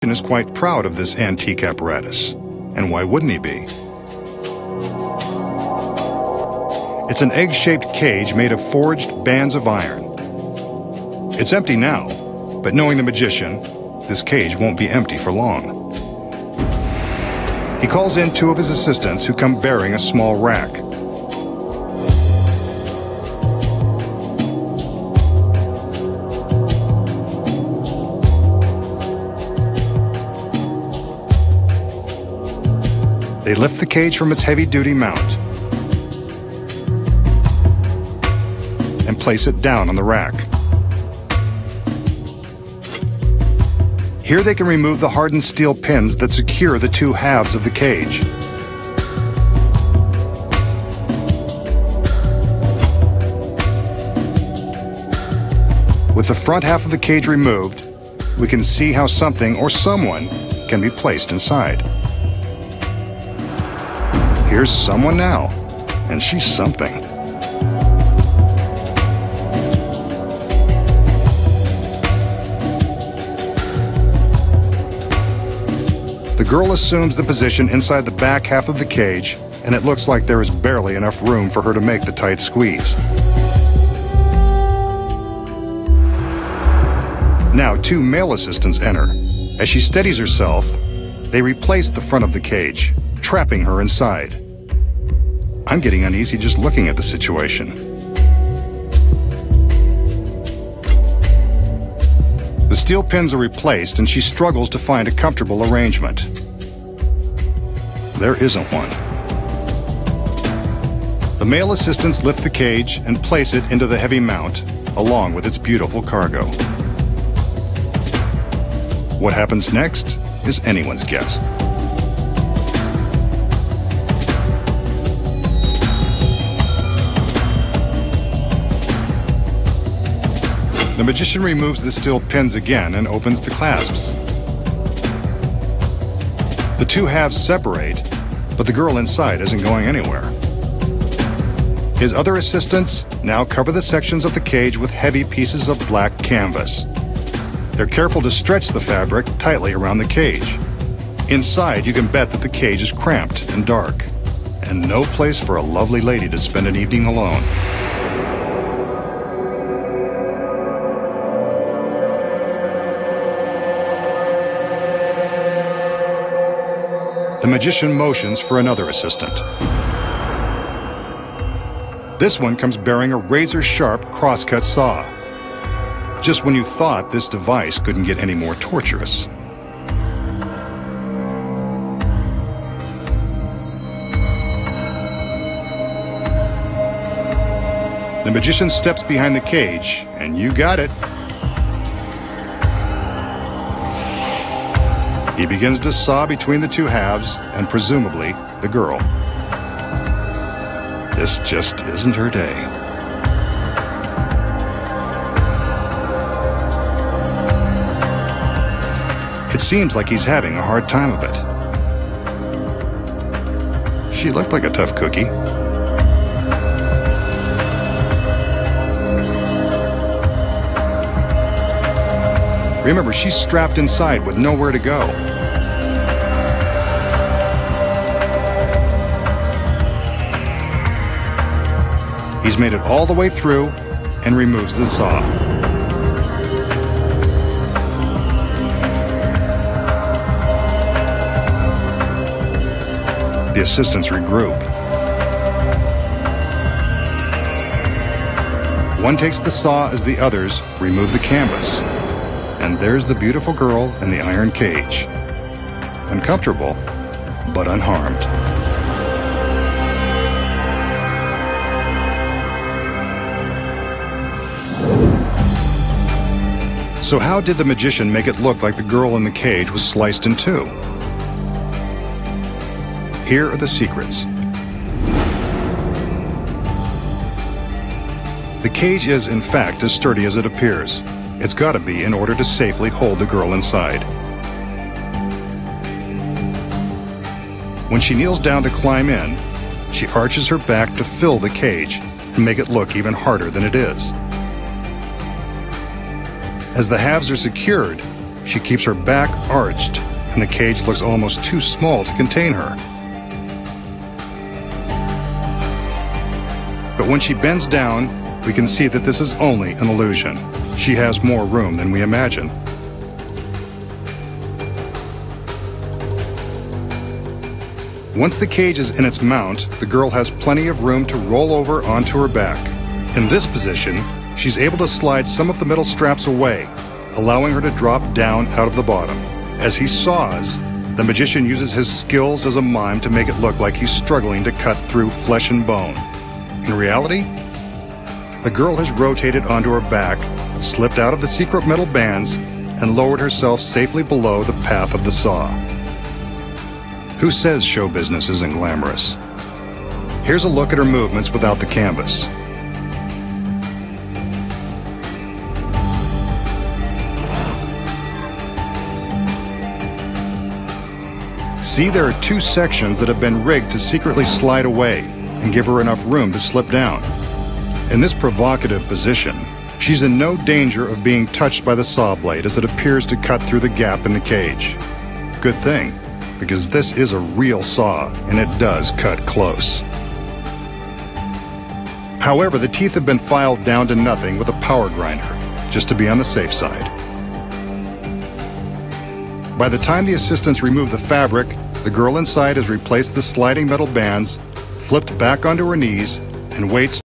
magician is quite proud of this antique apparatus. And why wouldn't he be? It's an egg-shaped cage made of forged bands of iron. It's empty now, but knowing the magician, this cage won't be empty for long. He calls in two of his assistants who come bearing a small rack. They lift the cage from its heavy-duty mount and place it down on the rack. Here they can remove the hardened steel pins that secure the two halves of the cage. With the front half of the cage removed, we can see how something or someone can be placed inside. Here's someone now, and she's something. The girl assumes the position inside the back half of the cage, and it looks like there is barely enough room for her to make the tight squeeze. Now, two male assistants enter. As she steadies herself, they replace the front of the cage, trapping her inside. I'm getting uneasy just looking at the situation. The steel pins are replaced, and she struggles to find a comfortable arrangement. There isn't one. The male assistants lift the cage and place it into the heavy mount, along with its beautiful cargo. What happens next is anyone's guess. The magician removes the steel pins again and opens the clasps. The two halves separate, but the girl inside isn't going anywhere. His other assistants now cover the sections of the cage with heavy pieces of black canvas. They're careful to stretch the fabric tightly around the cage. Inside, you can bet that the cage is cramped and dark, and no place for a lovely lady to spend an evening alone. The magician motions for another assistant. This one comes bearing a razor-sharp crosscut saw. Just when you thought this device couldn't get any more torturous. The magician steps behind the cage, and you got it. He begins to saw between the two halves, and presumably the girl. This just isn't her day. It seems like he's having a hard time of it. She looked like a tough cookie. Remember, she's strapped inside with nowhere to go. He's made it all the way through and removes the saw. The assistants regroup. One takes the saw as the others remove the canvas. And there's the beautiful girl in the iron cage. Uncomfortable, but unharmed. So how did the magician make it look like the girl in the cage was sliced in two? Here are the secrets. The cage is, in fact, as sturdy as it appears. It's got to be in order to safely hold the girl inside. When she kneels down to climb in, she arches her back to fill the cage and make it look even harder than it is. As the halves are secured, she keeps her back arched, and the cage looks almost too small to contain her. But when she bends down, we can see that this is only an illusion. She has more room than we imagine. Once the cage is in its mount, the girl has plenty of room to roll over onto her back. In this position, she's able to slide some of the metal straps away, allowing her to drop down out of the bottom. As he saws, the magician uses his skills as a mime to make it look like he's struggling to cut through flesh and bone. In reality, the girl has rotated onto her back, slipped out of the secret metal bands, and lowered herself safely below the path of the saw. Who says show business isn't glamorous? Here's a look at her movements without the canvas. See, there are two sections that have been rigged to secretly slide away and give her enough room to slip down. In this provocative position, she's in no danger of being touched by the saw blade as it appears to cut through the gap in the cage. Good thing, because this is a real saw and it does cut close. However, the teeth have been filed down to nothing with a power grinder, just to be on the safe side. By the time the assistants remove the fabric, the girl inside has replaced the sliding metal bands, flipped back onto her knees, and waits